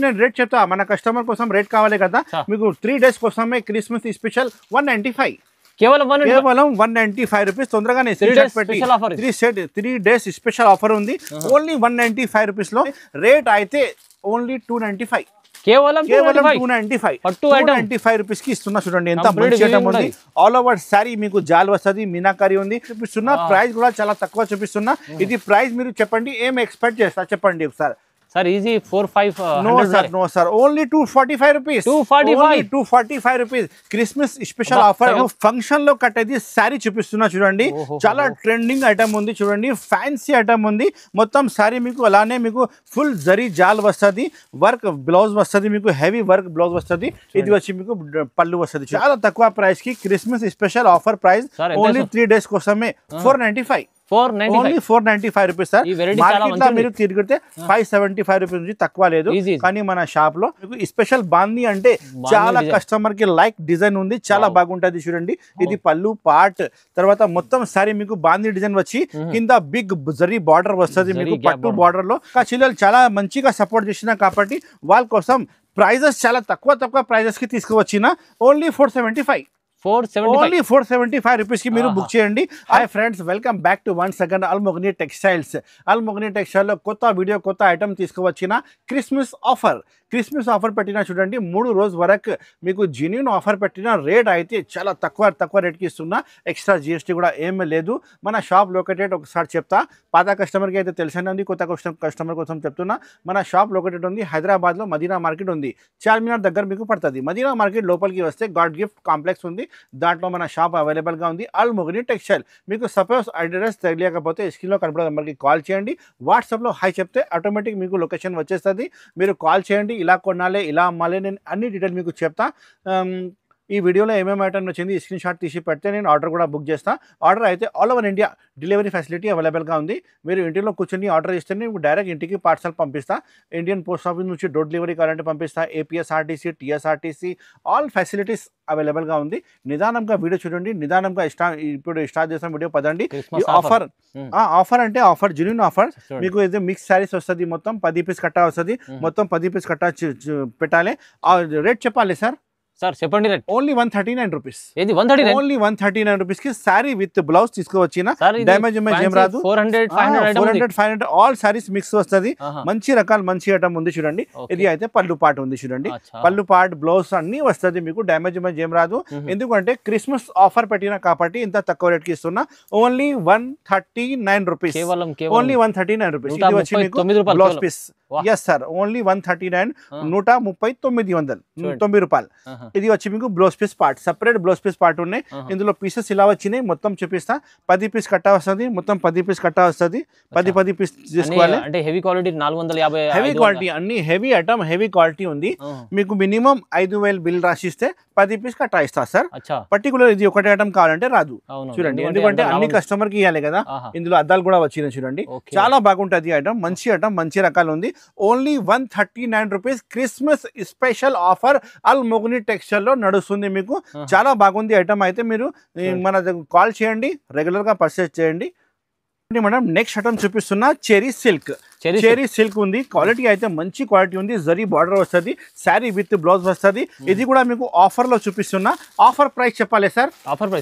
నేను రేట్ చెప్తా, మన కస్టమర్ కోసం రేట్ కావాలి కదా. మీకు 3 days కోసమే క్రిస్మస్ స్పెషల్ 195, కేవలం 195 రూపీస్. తొందరగానే 3 days స్పెషల్ ఆఫర్ ఉంది. ఓన్లీ 195 రూపీస్ లో. రేట్ అయితే ఓన్లీ 295, కేవలం 295 రూపీస్ కి ఇస్తున్నా. చూడండి ఎంత మంచి ఐటమ్ ఉంది. ఆల్ ఓవర్ సారీ మీకు జాల్ వస్తుంది, మీనాకారి ఉంది చూపిస్తున్నా. ప్రైస్ కూడా చాలా తక్కువ చూపిస్తున్నా. ఇది ప్రైస్ మీరు చెప్పండి, ఏం ఎక్స్పెక్ట్ చేస్తా చెప్పండి ఒకసారి. Sir easy 4-5 no sir only 245 rupees. 245 rupees Christmas special offer. Function లో కట్టేది సారీ చూపిస్తున్నా చూడండి. చాలా ట్రెండింగ్ ఐటమ్ ఉంది చూడండి, ఫ్యాన్సీ ఐటమ్ ఉంది. మొత్తం సారీ మీకు అలానే మీకు ఫుల్ జరీ జాల్ వస్తుంది, వర్క్ బ్లౌజ్ వస్తుంది, మీకు హెవీ వర్క్ బ్లౌజ్ వస్తుంది. ఇది వచ్చి మీకు పళ్ళు వస్తుంది. చాలా తక్కువ ప్రైస్ కి Christmas special offer price. Only 3 days కోసమే 495, ఓన్లీ 495 రూపీస్ సార్. మార్కెట్ లో మీరు తిరిగితే 575 రూపీస్ నుంచి తక్కువ లేదు. కానీ మన షాప్ లో స్పెషల్ బాందీ అంటే చాలా కస్టమర్ కి లైక్ డిజైన్ ఉంది, చాలా బాగుంటది చూడండి. ఇది పళ్ళు పార్ట్, తర్వాత మొత్తం సారీ మీకు బాందీ డిజైన్ వచ్చి కింద బిగ్ జరీ బార్డర్ వస్తుంది మీకు పట్టు బార్డర్ లో. చిల్లలు చాలా మంచిగా సపోర్ట్ చేసిన కాబట్టి వాళ్ళ కోసం ప్రైజెస్ చాలా తక్కువ ప్రైజెస్ కి తీసుకువచ్చిన. ఓన్లీ 475, ఓన్లీ 475 రూపీస్ కి మీరు బుక్ చేయండి. Hi friends, welcome back to one second అల్మోగ్ని textiles. అల్మోగ్ని textile లో కొత్త వీడియో, కొత్త ఐటమ్ తీసుకువచ్చిన. క్రిస్మస్ ఆఫర్ పెట్టిన చూడండి. 3 రోజు వరకు మీకు జెన్యూన్ ఆఫర్ పెట్టిన. రేట్ అయితే చాలా తక్కువ రేట్కి ఇస్తున్నా. ఎక్స్ట్రా జిఎస్టీ కూడా ఏమీ లేదు. మన షాప్ లొకేటెడ్ ఒకసారి చెప్తా. పాత కస్టమర్కి అయితే తెలిసిన ఉంది, కొత్త కస్టమర్ కోసం చెప్తున్నా. మన షాప్ లొకేటెడ్ ఉంది హైదరాబాద్లో మదీనా మార్కెట్ ఉంది, చార్మినార్ దగ్గర మీకు పడుతుంది. మదీనా మార్కెట్ లోపలికి వస్తే గాడ్ గిఫ్ట్ కాంప్లెక్స్ ఉంది, దాంట్లో మన షాప్ అవైలబుల్గా ఉంది. అల్మోగ్ని టెక్స్టైల్. మీకు సపోజ్ అడ్రస్ తెలియకపోతే స్క్రీన్లో కనపడే నెంబర్కి కాల్ చేయండి. వాట్సాప్లో హాయ్ చెప్తే ఆటోమేటిక్ మీకు లొకేషన్ వచ్చేస్తుంది. మీరు కాల్ చేయండి, ఇలా కొనాలి ఇలా అమ్మాలి, నేను అన్ని డీటెయిల్ మీకు చెప్తా. ఈ వీడియోలో ఏమేమి ఐటమ్ వచ్చింది స్క్రీన్ షాట్ తీసి పెడితే నేను ఆర్డర్ కూడా బుక్ చేస్తాను. ఆర్డర్ అయితే all over India delivery facility అవైలబుల్గా ఉంది. మీరు ఇంటిలో కూర్చొని ఆర్డర్ ఇస్తే నేను డైరెక్ట్ ఇంటికి పార్సల్ పంపిస్తా. ఇండియన్ పోస్ట్ ఆఫీస్ నుంచి డోర్ డెలివరీ కావాలంటే పంపిస్తా. ఏపీఎస్ఆర్టీసీ, టీఎస్ఆర్టీసీ ఆల్ ఫెసిలిటీస్ అవైలబుల్గా ఉంది. నిదానంగా వీడియో చూడండి, నిదానంగా ఇప్పుడు స్టార్ట్ చేసిన వీడియో పదండి. ఆఫర్ అంటే ఆఫర్ జెన్యూన్ ఆఫర్. మీకు అయితే మిక్స్ శారీస్ వస్తుంది, మొత్తం 10 పీస్ కట్టా వస్తుంది. మొత్తం 10 పీస్ కట్టా పెట్టాలి. రేట్ చెప్పాలి సార్. సార్ చెప్పండి రేట్. Only 139 rupees. ఏది 139? ఓన్లీ 139 రూపీస్ కి సారీ విత్ బ్లౌజ్ తీసుకోవచ్చిన. డ్యామేజ్ ఏం రాదు. 400-500 ఆల్ సారీస్ మిక్స్ వస్తుంది. మంచి రకాలు మంచి ఐటమ్ ఉంది చూడండి. ఇది అయితే పళ్ళు పాటు ఉంది చూడండి. పళ్ళు పాటు బ్లౌజ్ అన్ని వస్తుంది మీకు. డ్యామేజ్ ఏం రాదు. ఎందుకంటే క్రిస్మస్ ఆఫర్ పెట్టిన కాబట్టి ఇంత తక్కువ రేట్ కి ఇస్తున్నా. Only 139 rupees. Only 139 rupees. ఇది వచ్చి మీకు blouse piece. Yes sir, only 139, 139 రూపాయలు. ఇది వచ్చి మీకు blouse piece part, separate blouse piece part ఉన్నాయి. ఇందులో పీసెస్ ఇలా వచ్చినాయి, మొత్తం చూపిస్తా. 10 పీస్ కట్టా వస్తుంది, మొత్తం 10 పీస్ కట్టా వస్తుంది. 10 పీస్ తీసుకోవాలి. అంటే హెవీ క్వాలిటీ 450, హెవీ క్వాలిటీ అన్ని హెవీ ఐటమ్, హెవీ క్వాలిటీ ఉంది. మీకు మినిమం 5000 బిల్ రాసిస్తే 10 పీస్ కట్టా ఇస్తా సార్. పర్టికులర్ ఇది ఒకటి ఐటమ్ కావాలంటే రాదు చూడండి, ఎందుకంటే అన్ని కస్టమర్ కి ఇవ్వాలి కదా. ఇందులో అద్దాలు కూడా వచ్చినాయి చూడండి. చాలా బాగుంటుంది ఐటమ్, మంచి ఐటమ్, మంచి రకాలు ఉంది. Only 139 rupees Christmas special offer Almogni textile లో నడుస్తుంది మీకు. చాలా బాగుంది ఐటమ్. అయితే మీరు మన కాల్ చేయండి, రెగ్యులర్ గా పర్చేస్ చేయండి. మేడం నెక్స్ట్ ఐటమ్ చూపిస్తున్నా చెరీ సిల్క్ ఉంది. క్వాలిటీ అయితే మంచి క్వాలిటీ ఉంది. జరీ బార్డర్ వస్తుంది, శారీ విత్ బ్లౌజ్ వస్తుంది. ఇది కూడా మీకు ఆఫర్ లో చూపిస్తున్నా. ఆఫర్ ప్రైస్ చెప్పాలి సార్.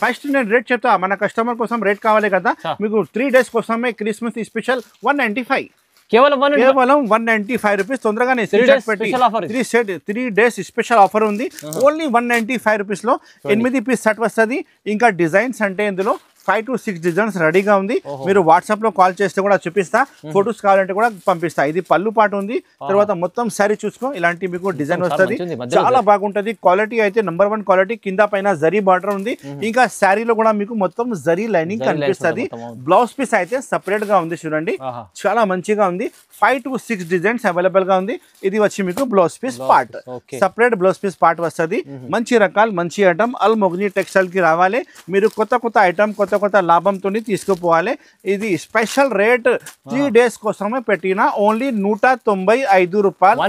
ఫస్ట్ నేను రేట్ చెప్తా, మన కస్టమర్ కోసం రేట్ కావాలి కదా. మీకు 3 days కోసమే క్రిస్మస్ స్పెషల్ 195, కేవలం 195 రూపీస్. తొందరగానే 3 days స్పెషల్ ఆఫర్ ఉంది. ఓన్లీ 195 రూపీస్ లో 8 పీస్ సెట్ వస్తుంది. ఇంకా డిజైన్స్ అంటే ఇందులో 5 to 6 డిజైన్స్ రెడీగా ఉంది. మీరు వాట్సాప్ లో కాల్ చేస్తే కూడా చూపిస్తా, ఫొటోస్ కావాలంటే కూడా పంపిస్తా. ఇది పళ్ళు పాటు ఉంది. తర్వాత మొత్తం సారీ చూసుకో, ఇలాంటి మీకు డిజైన్ వస్తుంది. చాలా బాగుంటది. క్వాలిటీ అయితే నెంబర్ 1 క్వాలిటీ. కింద పైన జరీ బార్డర్ ఉంది. ఇంకా శారీలో కూడా మీకు మొత్తం జరీ లైనింగ్ కనిపిస్తుంది. బ్లౌజ్ పీస్ అయితే సపరేట్ గా ఉంది చూడండి, చాలా మంచిగా ఉంది. 5 to 6 డిజైన్స్ అవైలబుల్ గా ఉంది. ఇది వచ్చి మీకు blouse piece part, separate blouse piece part వస్తుంది. మంచి రకాలు మంచి ఐటమ్. అల్మోగ్ని టెక్స్టైల్ కి రావాలి. మీరు కొత్త ఐటమ్, కొత్త లాభంతో తీసుకుపోవాలి. ఇది స్పెషల్ రేట్ 3 days కోసమే పెట్టిన. ఓన్లీ 195 రూపాయలు.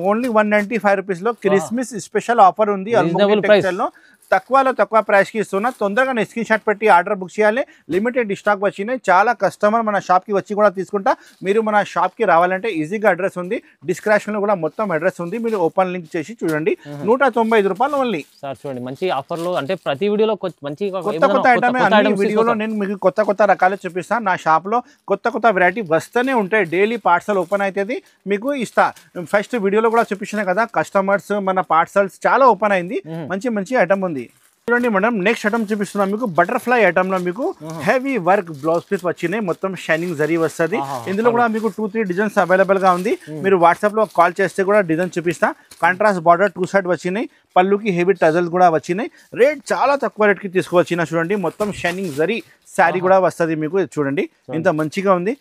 ఓన్లీ 195 రూపీస్ లో క్రిస్మస్ స్పెషల్ ఆఫర్ ఉంది అల్మోగ్ని టెక్స్టైల్ లో. తక్కువలో తక్కువ ప్రైస్కి ఇస్తున్నా. తొందరగా స్క్రీన్ షాట్ పెట్టి ఆర్డర్ బుక్ చేయాలి. లిమిటెడ్ స్టాక్ వచ్చినాయి. చాలా కస్టమర్ మన షాప్కి వచ్చి కూడా తీసుకుంటా. మీరు మన షాప్కి రావాలంటే ఈజీగా అడ్రస్ ఉంది, డిస్క్రిప్షన్లో కూడా మొత్తం అడ్రస్ ఉంది. మీరు ఓపెన్ లింక్ చేసి చూడండి. 195 రూపాయలు ఓన్లీ. సార్ చూడండి మంచి ఆఫర్లు, అంటే ప్రతి వీడియోలో మంచి కొత్త ఐటమే. అన్ని వీడియోలో నేను మీకు కొత్త రకాలు చూపిస్తాను. నా షాప్లో కొత్త వెరైటీ వస్తూనే ఉంటాయి. డైలీ పార్సల్ ఓపెన్ అవుతుంది, మీకు ఇస్తా. ఫస్ట్ వీడియోలో కూడా చూపించిన కదా, కస్టమర్స్ మన పార్సల్స్ చాలా ఓపెన్ అయింది. మంచి ఐటమ్ ఉంది. చూడండి మేడం, నెక్స్ట్ ఐటమ్ చూపిస్తున్నాం మీకు. బటర్ఫ్లై ఐటమ్ లో మీకు హెవీ వర్క్ బ్లౌజ్ పీస్ వచ్చినాయి. మొత్తం షైనింగ్ జరీ వస్తుంది. ఇందులో కూడా మీకు 2-3 డిజైన్స్ అవైలబుల్ గా ఉంది. మీరు వాట్సాప్ లో కాల్ చేస్తే కూడా డిజైన్ చూపిస్తా. కాంట్రాస్ట్ బార్డర్ 2 సైడ్ వచ్చినాయి. పళ్ళుకి హెవీ టజల్స్ కూడా వచ్చినాయి. రేట్ చాలా తక్కువ రేట్ కి తీసుకువచ్చిన. చూడండి మొత్తం షైనింగ్ జరీ శారీ కూడా వస్తుంది మీకు. చూడండి ఇంత మంచిగా ఉంది.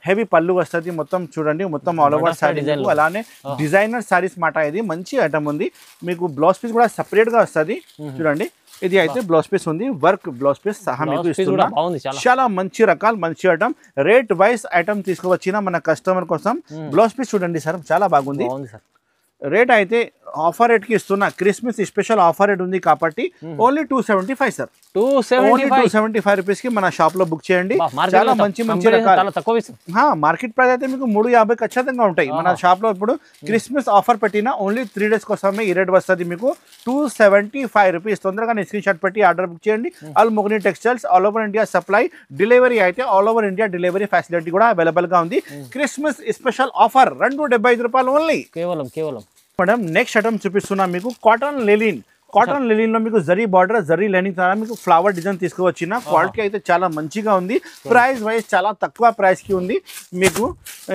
హెవీ పళ్ళు వస్తుంది మొత్తం. చూడండి మొత్తం ఆల్ ఓవర్ శారీ. అలానే డిజైనర్ శారీస్ మాట. ఇది మంచి ఐటమ్ ఉంది. మీకు బ్లౌజ్ పీస్ కూడా సపరేట్ గా వస్తుంది. చూడండి ఇది అయితే బ్లౌజ్ పీస్ ఉంది, వర్క్ బ్లౌజ్ పీస్ సహా మీకు ఇస్తున్నా. చాలా మంచి రకాలు, మంచి ఐటమ్. రేట్ వైస్ ఐటమ్ తీసుకువచ్చిన మన కస్టమర్ కోసం. బ్లౌజ్ పీస్ చూడండి సార్, చాలా బాగుంది. రేట్ అయితే ఆఫర్ రేట్ కి ఇస్తున్నా. క్రిస్మస్ స్పెషల్ ఆఫర్ రేట్ ఉంది కాబట్టి ఓన్లీ 275 సార్. 275 రూపీస్ కి మన షాప్ లో బుక్ చేయండి. చాలా మంచి రకాలు. మార్కెట్ ప్రైస్ అయితే మీకు 350 ఖచ్చితంగా ఉంటాయి. మన షాప్ లో ఇప్పుడు క్రిస్మస్ ఆఫర్ పెట్టిన ఓన్లీ 3 days కోసమే ఈ రేట్ వస్తుంది మీకు. 275 రూపీస్. తొందరగా స్క్రీన్ షాట్ పెట్టి ఆర్డర్ బుక్ చేయండి. Al Mugni textiles all over India supply. Delivery అయితే all over India delivery facility కూడా అవైలబుల్ గా ఉంది. క్రిస్మస్ స్పెషల్ ఆఫర్ 275 రూపాయలు ఓన్లీ. కేవలం మేడం నెక్స్ట్ ఐటమ్ చూపిస్తున్నా మీకు. కాటన్ లెలిన్. కాటన్ లెలిన్ లో మీకు జరీ బార్డర్, జరీ లైనింగ్ ద్వారా మీకు ఫ్లవర్ డిజైన్ తీసుకువచ్చిన. క్వాలిటీ అయితే చాలా మంచిగా ఉంది. ప్రైస్ వైజ్ చాలా తక్కువ ప్రైస్ కి ఉంది మీకు.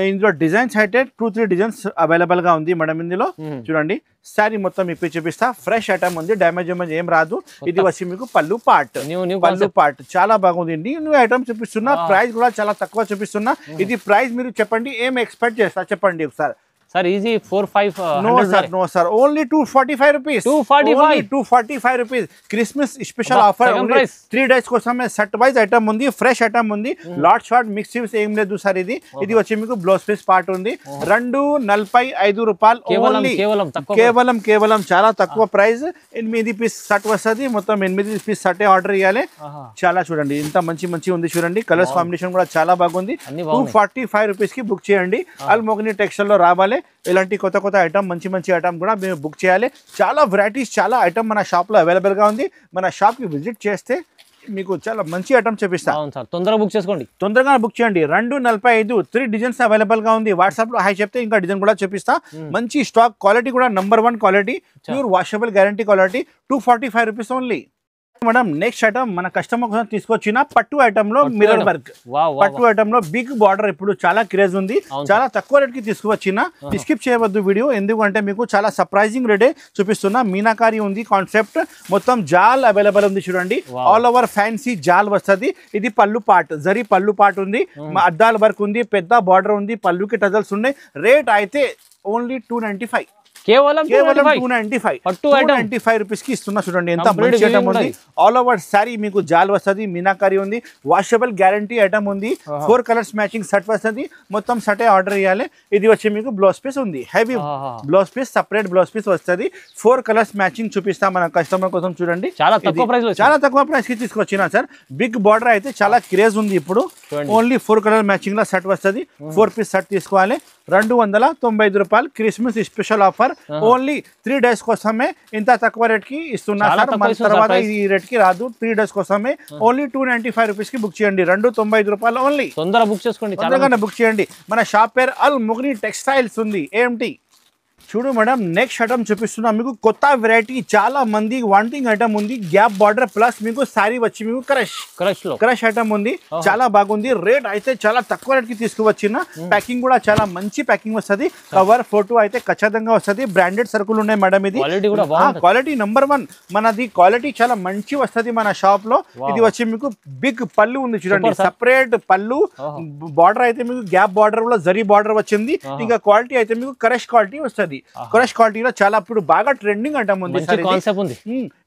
ఇందులో డిజైన్స్ అయితే 2-3 డిజైన్స్ అవైలబుల్ గా ఉంది మేడం. ఇందులో చూడండి శారీ మొత్తం ఇప్పి చూపిస్తా. ఫ్రెష్ ఐటమ్ ఉంది, డ్యామేజ్ ఏం రాదు. ఇది వచ్చి మీకు పళ్ళు పార్ట్ చాలా బాగుంది. న్యూ ఐటమ్ చూపిస్తున్నా. ప్రైస్ కూడా చాలా తక్కువ చూపిస్తున్నా. ఇది ప్రైస్ మీరు చెప్పండి, ఏం ఎక్స్పెక్ట్ చేస్తా చెప్పండి ఒకసారి. Sir easy 4-5 no sir only 245 rupees. 245 rupees. Christmas special offer. 3 days కోసమే సెట్ వైజ్ ఐటమ్ ఉంది. ఫ్రెష్ ఐటమ్ ఉంది. లాట్ షార్ట్ మిక్స్ ఏం లేదు సార్. ఇది వచ్చి మీకు బ్లౌజ్ పీస్ పార్ట్ ఉంది. 245 రూపాయలు ఓన్లీ. కేవలం చాలా తక్కువ ప్రైస్. 8 పీస్ సెట్ వస్తుంది. మొత్తం 8 పీస్ సెట్ ఆర్డర్ ఇవ్వాలి. చాలా చూడండి ఇంత మంచి ఉంది. చూడండి కలర్స్ కాంబినేషన్ కూడా చాలా బాగుంది. 245 రూపీస్ కి బుక్ చేయండి. అల్ మొగ్ని టెక్స్టైల్ లో రావాలి. ఇలాంటి కొత్త ఐటమ్, మంచి ఐటమ్ కూడా మీరు బుక్ చేయాలి. చాలా వెరైటీస్, చాలా ఐటమ్ మన షాప్ లో అవైలబుల్ గా ఉంది. మన షాప్ కి విజిట్ చేస్తే మీకు చాలా మంచి ఐటమ్ చూపిస్తాను. తొందరగా బుక్ చేసుకోండి, తొందరగా బుక్ చేయండి. 245 3 డిజైన్స్ అవైలబుల్ గా ఉంది. వాట్సాప్ లో హాయ్ చెప్తే ఇంకా డిజైన్ కూడా చూపిస్తా. మంచి స్టాక్, క్వాలిటీ కూడా number 1 quality, pure washable guarantee quality. 245 rupees only. Madam next item మన కస్టమర్ కోసం తీసుకొచ్చిన పట్టు ఐటమ్ లో మిర్రర్ వర్క్. పట్టు ఐటమ్ లో బిగ్ బార్డర్ ఇప్పుడు చాలా క్రేజ్ ఉంది. చాలా తక్కువ రేట్ కి తీసుకువచ్చిన. స్కిప్ చేయవద్దు వీడియో, ఎందుకంటే మీకు చాలా సర్ప్రైజింగ్ రేటే చూపిస్తున్నా. మీనాకారి ఉంది కాన్సెప్ట్. మొత్తం జాల్ అవైలబుల్ ఉంది. చూడండి ఆల్ ఓవర్ ఫ్యాన్సీ జాల్ వస్తుంది. ఇది పళ్ళు పార్ట్, జరీ పళ్ళు పార్ట్ ఉంది. అద్దాల వర్క్ ఉంది. పెద్ద బార్డర్ ఉంది. పళ్ళుకి టజల్స్ ఉన్నాయి. రేట్ అయితే ఓన్లీ 295. కేవలం 295 రూపీస్ కి ఇస్తున్నా. చూడండి ఎంత మంచి ఐటమ్ ఉంది. ఆల్ ఓవర్ శారీ మీకు జాల్ వస్తుంది. మీనాకారి ఉంది. వాషబుల్ గ్యారంటీ ఐటమ్ ఉంది. 4 కలర్స్ మ్యాచింగ్ సెట్ వస్తుంది. మొత్తం సెటే ఆర్డర్ ఇవ్వాలి. ఇది వచ్చి మీకు బ్లౌజ్ పీస్ ఉంది. Heavy blouse piece, separate blouse piece వస్తుంది. 4 కలర్స్ మ్యాచింగ్ చూపిస్తా మన కస్టమర్ కోసం. చూడండి చాలా తక్కువ ప్రైస్ కి తీసుకొచ్చిన సార్. బిగ్ బార్డర్ అయితే చాలా క్రేజ్ ఉంది ఇప్పుడు. ఓన్లీ 4 కలర్ మ్యాచింగ్ లో సెట్ వస్తుంది. 4 పీస్ సెట్ తీసుకోవాలి. 295 రూపాయలు. Christmas special offer. Only 3 days కోసమే ఇంత తక్కువ రేట్ కి ఇస్తున్నా సార్. మన తర్వాత ఈ రేట్ కి రాదు. 3 days కోసమే ఓన్లీ 295 రూపీస్ కి బుక్ చేయండి. 295 రూపాయలు ఓన్లీ. తొందరగా బుక్ చేసుకోండి, తొందరగా బుక్ చేయండి. మన షాప్ పేరు అల్ ముగ్ని టెక్స్టైల్స్ ఉంది, ఏఎంటీ. చూడు మేడం నెక్స్ట్ ఐటమ్ చూపిస్తున్నా మీకు. కొత్త వెరైటీ, చాలా మంది వాంటింగ్ ఐటమ్ ఉంది. గ్యాప్ బార్డర్ ప్లస్ మీకు సారీ వచ్చి మీకు క్రష్ ఐటమ్ ఉంది. చాలా బాగుంది. రేట్ అయితే చాలా తక్కువ రేట్ కి తీసుకువచ్చిన. ప్యాకింగ్ కూడా చాలా మంచి ప్యాకింగ్ వస్తుంది. కవర్ ఫోటో అయితే ఖచ్చితంగా వస్తుంది. బ్రాండెడ్ సరుకులు ఉన్నాయి మేడం. ఇది క్వాలిటీ నంబర్ 1. మనది క్వాలిటీ చాలా మంచి వస్తుంది మన షాప్ లో. ఇది వచ్చి మీకు బిగ్ పళ్ళు ఉంది. చూడండి సపరేట్ పళ్ళు. బార్డర్ అయితే మీకు గ్యాప్ బార్డర్ లో జరీ బార్డర్ వచ్చింది. ఇంకా క్వాలిటీ అయితే మీకు క్రష్ క్వాలిటీ వస్తుంది. వస్తది క్రష్ క్వాలిటీలో చాలా ఇప్పుడు బాగా ట్రెండింగ్ ఐటమ్ ఉంది సార్ ఇది కాన్సెప్ట్ ఉంది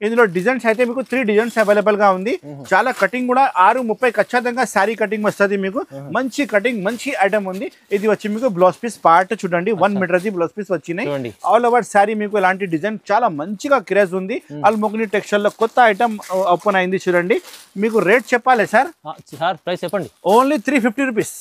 ఇందులో డిజైన్స్ అయితే మీకు 3 డిజైన్స్ అవైలబుల్ గా ఉంది చాలా కటింగ్ కూడా 6:30 ఖచ్చితంగా సారీ కటింగ్ వస్తది మీకు మంచి కటింగ్ మంచి ఐటమ్ ఉంది ఇది వచ్చి మీకు బ్లౌజ్ పీస్ పార్ట్ చూడండి 1 మీటర్ ది బ్లౌజ్ పీస్ వచ్చినాయి ఆల్ ఓవర్ సారీ మీకు ఇలాంటి డిజైన్ చాలా మంచిగా క్రేజ్ ఉంది అల్మోగ్ని టెక్స్టైల్ లో కొత్త ఐటమ్ ఓపెన్ అయింది చూడండి మీకు రేట్ చెప్పాలి సార్ ప్రైస్ చెప్పండి ఓన్లీ 350 రూపీస్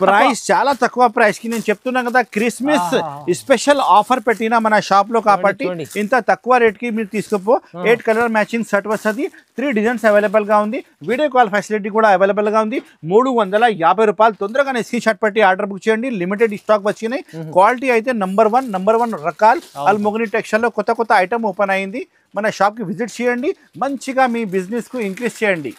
ప్రైస్ చాలా తక్కువ ప్రైస్ కి నేను చెప్తున్నా కదా క్రిస్మస్ స్పెషల్ ఆఫర్ పెట్టినా మన షాప్ లో కాబట్టి ఇంత తక్కువ రేట్ కి మీరు తీసుకోపో 8 కలర్ మ్యాచింగ్ షర్ట్ వస్తుంది 3 డిజైన్స్ అవైలబుల్ గా ఉంది వీడియో కాల్ ఫెసిలిటీ కూడా అవైలబుల్ గా ఉంది 350 రూపాయలు తొందరగానే స్క్రీన్ షాట్ పెట్టి ఆర్డర్ బుక్ చేయండి లిమిటెడ్ స్టాక్ వచ్చినాయి క్వాలిటీ అయితే నంబర్ వన్ రకాల్ అల్మోగ్ని టెక్స్టైల్ లో కొత్త ఐటమ్ ఓపెన్ అయింది మన షాప్ కి విజిట్ చేయండి మంచిగా మీ బిజినెస్ కు ఇంక్రీజ్ చేయండి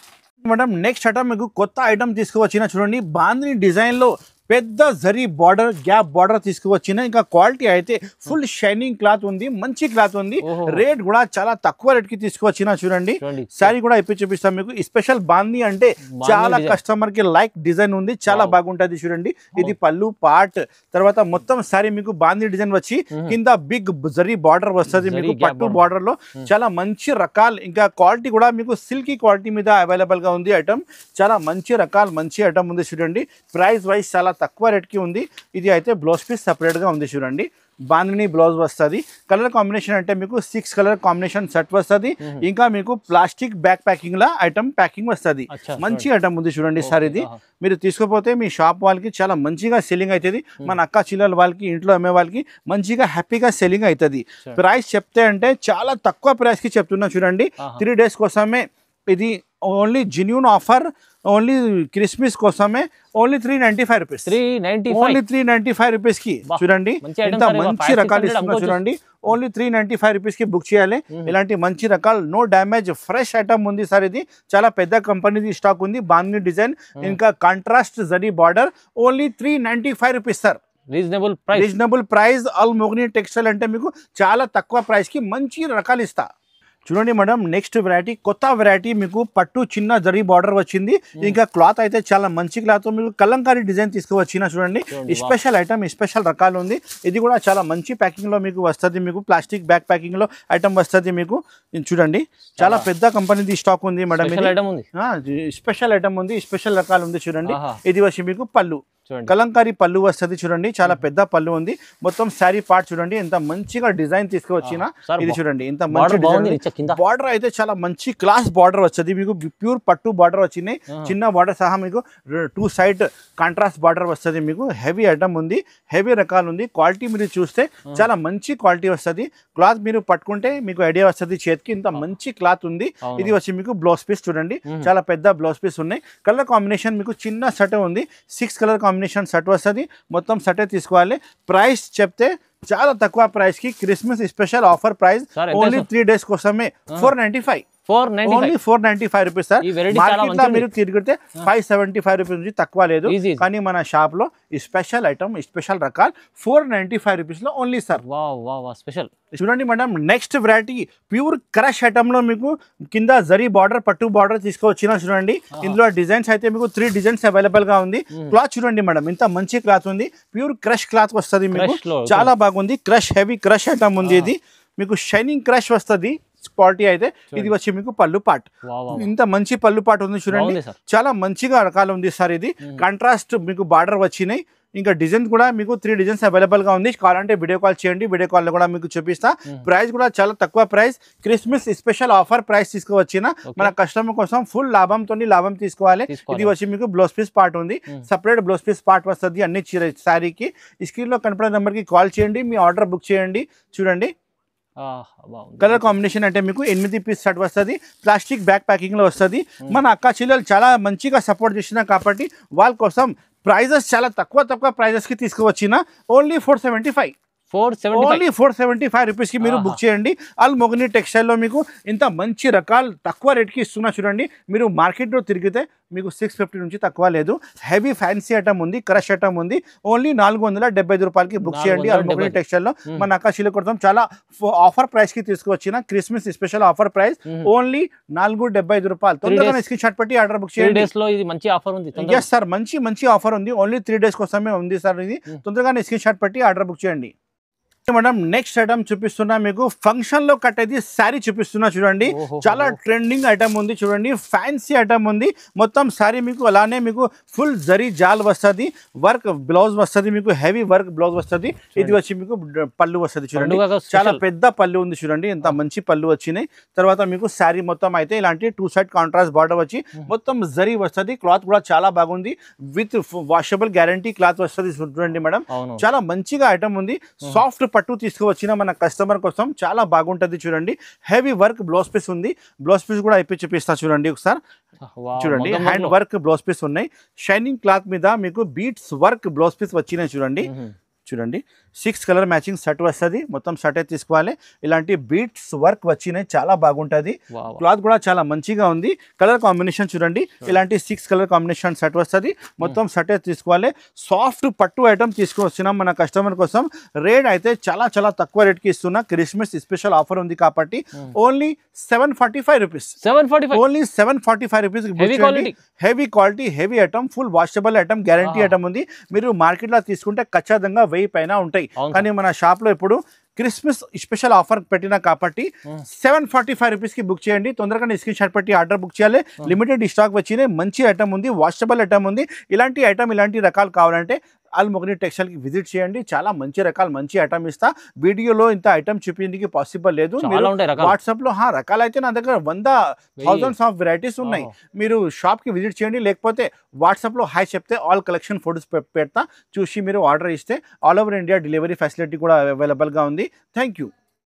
మేడం నెక్స్ట్ ఐటమ్ మీకు కొత్త ఐటమ్ తీసుకువచ్చిన చూడండి బాందిని డిజైన్ లో పెద్ద జరీ బార్డర్ గ్యాప్ బార్డర్ తీసుకువచ్చిన ఇంకా క్వాలిటీ అయితే ఫుల్ షైనింగ్ క్లాత్ ఉంది మంచి క్లాత్ ఉంది రేట్ కూడా చాలా తక్కువ రేట్ కి తీసుకువచ్చిన చూడండి సారీ కూడా ఇప్పి చూపిస్తాం మీకు స్పెషల్ బాంది అంటే చాలా కస్టమర్ కి లైక్ డిజైన్ ఉంది చాలా బాగుంటది చూడండి ఇది పళ్ళు పార్ట్ తర్వాత మొత్తం సారీ మీకు బాంది డిజైన్ వచ్చి కింద బిగ్ జరీ బార్డర్ వస్తుంది మీకు పట్టు బార్డర్ లో చాలా మంచి రకాలు ఇంకా క్వాలిటీ కూడా మీకు సిల్కీ క్వాలిటీ మీద అవైలబుల్ గా ఉంది ఐటమ్ చాలా మంచి రకాలు మంచి ఐటమ్ ఉంది చూడండి ప్రైస్ వైజ్ చాలా తక్కువ రేట్ కి ఉంది ఇది అయితే బ్లౌజ్ పీస్ సెపరేట్ గా ఉంది చూడండి బాందిని బ్లౌజ్ వస్తుంది కలర్ కాంబినేషన్ అంటే మీకు 6 కలర్ కాంబినేషన్ సెట్ వస్తుంది ఇంకా మీకు ప్లాస్టిక్ బ్యాక్ ప్యాకింగ్ లా ఐటమ్ ప్యాకింగ్ వస్తుంది మంచి ఐటమ్ ఉంది చూడండి సార్ ఇది మీరు తీసుకుపోతే మీ షాప్ వాళ్ళకి చాలా మంచిగా సెల్లింగ్ అవుతుంది మన అక్క చిల్లల వాళ్ళకి ఇంట్లో అమ్మే వాళ్ళకి మంచిగా హ్యాపీగా సెల్లింగ్ అవుతుంది ప్రైస్ చెప్తే అంటే చాలా తక్కువ ప్రైస్ కి చెప్తున్నా చూడండి 3 డేస్ కోసమే ఇది only genuine offer only Christmas కోసమే ఓన్లీ 395 రూపీస్ ఓన్లీ 395 రూపీస్ కి చూడండి ఎంత మంచి రకాలు ఇస్తున్నా చూడండి ఓన్లీ 395 రూపీస్ కి బుక్ చేయాలి ఇలాంటి మంచి రకాలు నో డ్యామేజ్ ఫ్రెష్ ఐటమ్ ఉంది సార్ ఇది చాలా పెద్ద కంపెనీది స్టాక్ ఉంది బాందిని డిజైన్ ఇంకా contrast zari border only 395 rupees sir reasonable price Almogni textile అంటే మీకు చాలా తక్కువ ప్రైస్ కి మంచి రకాలు ఇస్తా చూడండి మేడం నెక్స్ట్ వెరైటీ కొత్త వెరైటీ మీకు పట్టు చిన్న జరీ బార్డర్ వచ్చింది ఇంకా క్లాత్ అయితే చాలా మంచి క్లాత్ మీకు కలంకారీ డిజైన్ తీసుకువచ్చిన చూడండి స్పెషల్ ఐటమ్ స్పెషల్ రకాలు ఉంది ఇది కూడా చాలా మంచి ప్యాకింగ్ లో మీకు వస్తుంది మీకు ప్లాస్టిక్ బ్యాక్ ప్యాకింగ్ లో ఐటమ్ వస్తుంది మీకు చూడండి చాలా పెద్ద కంపెనీది స్టాక్ ఉంది మేడం స్పెషల్ ఐటమ్ ఉంది స్పెషల్ రకాలు ఉంది చూడండి ఇది వచ్చి మీకు పళ్ళు కలంకారీ పళ్ళు వస్తుంది చూడండి చాలా పెద్ద పళ్ళు ఉంది మొత్తం శారీ పార్ట్ చూడండి ఎంత మంచిగా డిజైన్ తీసుకువచ్చిన ఇది చూడండి ఎంత మంచి బార్డర్ అయితే చాలా మంచి క్లాస్ బార్డర్ వస్తుంది మీకు ప్యూర్ పట్టు బార్డర్ వచ్చినాయి చిన్న బార్డర్ సహా మీకు 2 సైడ్ కాంట్రాస్ట్ బార్డర్ వస్తుంది మీకు హెవీ ఐటమ్ ఉంది హెవీ రకాలు ఉంది క్వాలిటీ మీరు చూస్తే చాలా మంచి క్వాలిటీ వస్తుంది క్లాత్ మీరు పట్టుకుంటే మీకు ఐడియా వస్తుంది చేతికి ఇంత మంచి క్లాత్ ఉంది ఇది వచ్చి మీకు బ్లౌజ్ పీస్ చూడండి చాలా పెద్ద బ్లౌజ్ పీస్ ఉన్నాయి కలర్ కాంబినేషన్ మీకు చిన్న సెట్ ఉంది 6 కలర్ కాంబినేషన్ సెట్ వస్తుంది మొత్తం సెటే తీసుకోవాలి ప్రైస్ చెప్తే చాలా తక్కువ ప్రైస్ కి Christmas special offer price only 3 days కోసమే 495 ఓన్లీ 495 రూపీస్ సార్ మార్కెట్ లో మీరు తిరిగితే 575 రూపీస్ నుంచి తక్కువ లేదు కానీ మన షాప్ లో స్పెషల్ ఐటమ్ స్పెషల్ రకాలు 495 రూపీస్ లో ఓన్లీ సార్ స్పెషల్ చూడండి madam next variety pure crush item లో మీకు కింద జరీ బార్డర్ పట్టు బార్డర్ తీసుకొచ్చిన చూడండి ఇందులో డిజైన్స్ అయితే మీకు 3 డిజైన్స్ అవైలబుల్ గా ఉంది క్లాత్ చూడండి మేడం ఇంత మంచి క్లాత్ ఉంది ప్యూర్ క్రష్ క్లాత్ వస్తుంది మీకు చాలా బాగుంది క్రష్ హెవీ క్రష్ ఐటమ్ ఉంది ఇది మీకు షైనింగ్ క్రష్ వస్తుంది క్వాలిటీ అయితే ఇది వచ్చి మీకు పళ్ళు పాట్ ఇంత మంచి పళ్ళు పాట్ ఉంది చూడండి చాలా మంచిగా రకాలు ఉంది సార్ ఇది కాంట్రాస్ట్ మీకు బార్డర్ వచ్చినాయి ఇంకా డిజైన్ కూడా మీకు 3 డిజైన్స్ అవైలబుల్ గా ఉంది కావాలంటే వీడియో కాల్ చేయండి వీడియో కాల్ లో కూడా మీకు చూపిస్తా ప్రైస్ కూడా చాలా తక్కువ price Christmas special offer price తీసుకువచ్చిన మన కస్టమర్ కోసం ఫుల్ లాభం తీసుకోవాలి ఇది వచ్చి మీకు బ్లౌజ్ పీస్ పార్ట్ ఉంది సెపరేట్ బ్లౌజ్ పీస్ పార్ట్ వస్తుంది అన్ని శారీకి స్క్రీన్ లో కనపడే నెంబర్ కి కాల్ చేయండి మీ ఆర్డర్ బుక్ చేయండి చూడండి కలర్ కాంబినేషన్ అంటే మీకు 8 పీస్ సెట్ వస్తుంది ప్లాస్టిక్ బ్యాక్ ప్యాకింగ్ లో వస్తుంది మన అక్క చెల్లెలు చాలా మంచిగా సపోర్ట్ చేసిన కాబట్టి వాళ్ళ కోసం ప్రైజెస్ చాలా తక్కువ ప్రైజెస్ కి తీసుకువచ్చిన ఓన్లీ 475 ఓన్లీ 475 రూపీస్ కి మీరు బుక్ చేయండి అల్మోగ్ని టెక్స్టైల్ లో మీకు ఇంత మంచి రకాలు తక్కువ రేట్ కి ఇస్తున్నా చూడండి మీరు మార్కెట్ లో తిరిగితే మీకు 650 నుంచి తక్కువ లేదు హెవీ ఫ్యాన్సీ ఐటమ్ ఉంది క్రష్ ఐటమ్ ఉంది ఓన్లీ 475 రూపాయలకి బుక్ చేయండి అల్మోగ్ని టెక్స్టైల్ లో మన అక్క చిల్ల కోసం చాలా ఆఫర్ ప్రైస్ కి తీసుకువచ్చిన Christmas special offer price only 475 రూపాయలు తొందరగా స్క్రీన్ షాట్ పెట్టి ఆర్డర్ బుక్ చేయండి మంచి ఆఫర్ ఉంది ఎస్ సార్ మంచి ఆఫర్ ఉంది ఓన్లీ 3 డేస్ కోసమే ఉంది సార్ ఇది తొందరగా స్క్రీన్ షాట్ పెట్టి ఆర్డర్ బుక్ చేయండి మేడం నెక్స్ట్ ఐటమ్ చూపిస్తున్నా మీకు ఫంక్షన్ లో కట్టేది శారీ చూపిస్తున్నా చూడండి చాలా ట్రెండింగ్ ఐటమ్ ఉంది చూడండి ఫ్యాన్సీ ఐటమ్ ఉంది మొత్తం శారీ మీకు అలానే మీకు ఫుల్ జరీ జాల్ వస్తుంది వర్క్ బ్లౌజ్ వస్తుంది మీకు హెవీ వర్క్ బ్లౌజ్ వస్తుంది ఇది వచ్చి మీకు పళ్ళు వస్తుంది చూడండి చాలా పెద్ద పళ్ళు ఉంది చూడండి ఎంత మంచి పళ్ళు వచ్చినాయి తర్వాత మీకు శారీ మొత్తం అయితే ఇలాంటి 2 సైడ్ కాంట్రాస్ట్ బార్డర్ వచ్చి మొత్తం జరీ వస్తుంది క్లాత్ కూడా చాలా బాగుంది విత్ వాషబుల్ గ్యారంటీ క్లాత్ వస్తుంది చూడండి మేడం చాలా మంచిగా ఐటమ్ ఉంది సాఫ్ట్ పట్టు తీసుకువచ్చిన మన కస్టమర్ కోసం చాలా బాగుంటది చూడండి హెవీ వర్క్ బ్లౌజ్ పీస్ ఉంది బ్లౌజ్ పీస్ కూడా అయిపోయి చూపిస్తా చూడండి ఒకసారి చూడండి హ్యాండ్ వర్క్ బ్లౌజ్ పీస్ ఉన్నాయి షైనింగ్ క్లాత్ మీద మీకు బీట్స్ వర్క్ బ్లౌజ్ పీస్ వచ్చినాయి చూడండి చూడండి 6 కలర్ మ్యాచింగ్ సెట్ వస్తుంది మొత్తం సెట్ అయితే తీసుకోవాలి ఇలాంటి బీట్స్ వర్క్ వచ్చినాయి చాలా బాగుంటది క్లాత్ కూడా చాలా మంచిగా ఉంది కలర్ కాంబినేషన్ చూడండి ఇలాంటి 6 కలర్ కాంబినేషన్ సెట్ వస్తుంది మొత్తం సెట్ అయితే తీసుకోవాలి సాఫ్ట్ పట్టు ఐటమ్ తీసుకొచ్చినాం మన కస్టమర్ కోసం రేట్ అయితే చాలా చాలా తక్కువ రేట్ కి ఇస్తున్నా క్రిస్మస్ స్పెషల్ ఆఫర్ ఉంది కాబట్టి only 745 rupees only 745 rupees heavy quality heavy item full washable item guarantee item ఉంది మీరు మార్కెట్ లో తీసుకుంటే ఖచ్చితంగా 1000 పైన ఉంటాయి కానీ మన షాప్ లో ఇప్పుడు క్రిస్మస్ స్పెషల్ ఆఫర్ పెట్టినా కాబట్టి 745 రూపీస్ కి బుక్ చేయండి తొందరగా స్క్రీన్ షాట్ పెట్టి ఆర్డర్ బుక్ చేయాలి లిమిటెడ్ స్టాక్ వచ్చినాయి మంచి ఐటమ్ ఉంది వాషబుల్ ఐటమ్ ఉంది ఇలాంటి ఐటమ్ ఇలాంటి రకాలు కావాలంటే అల్మొగ్ని టెక్స్టైల్ కి విజిట్ చేయండి చాలా మంచి రకాలు మంచి ఐటమ్ ఇస్తా వీడియోలో ఇంత ఐటమ్ చూపించడానికి పాసిబుల్ లేదు వాట్సాప్ లో రకాలు అయితే నా దగ్గర 100,000 ఆఫ్ వెరైటీస్ ఉన్నాయి మీరు షాప్ కి విజిట్ చేయండి లేకపోతే వాట్సాప్ లో హాయ్ చెప్తే ఆల్ కలెక్షన్ ఫోటోస్ పెడతా చూసి మీరు ఆర్డర్ ఇస్తే all over India delivery facility కూడా అవైలబుల్ గా ఉంది థ్యాంక్ యూ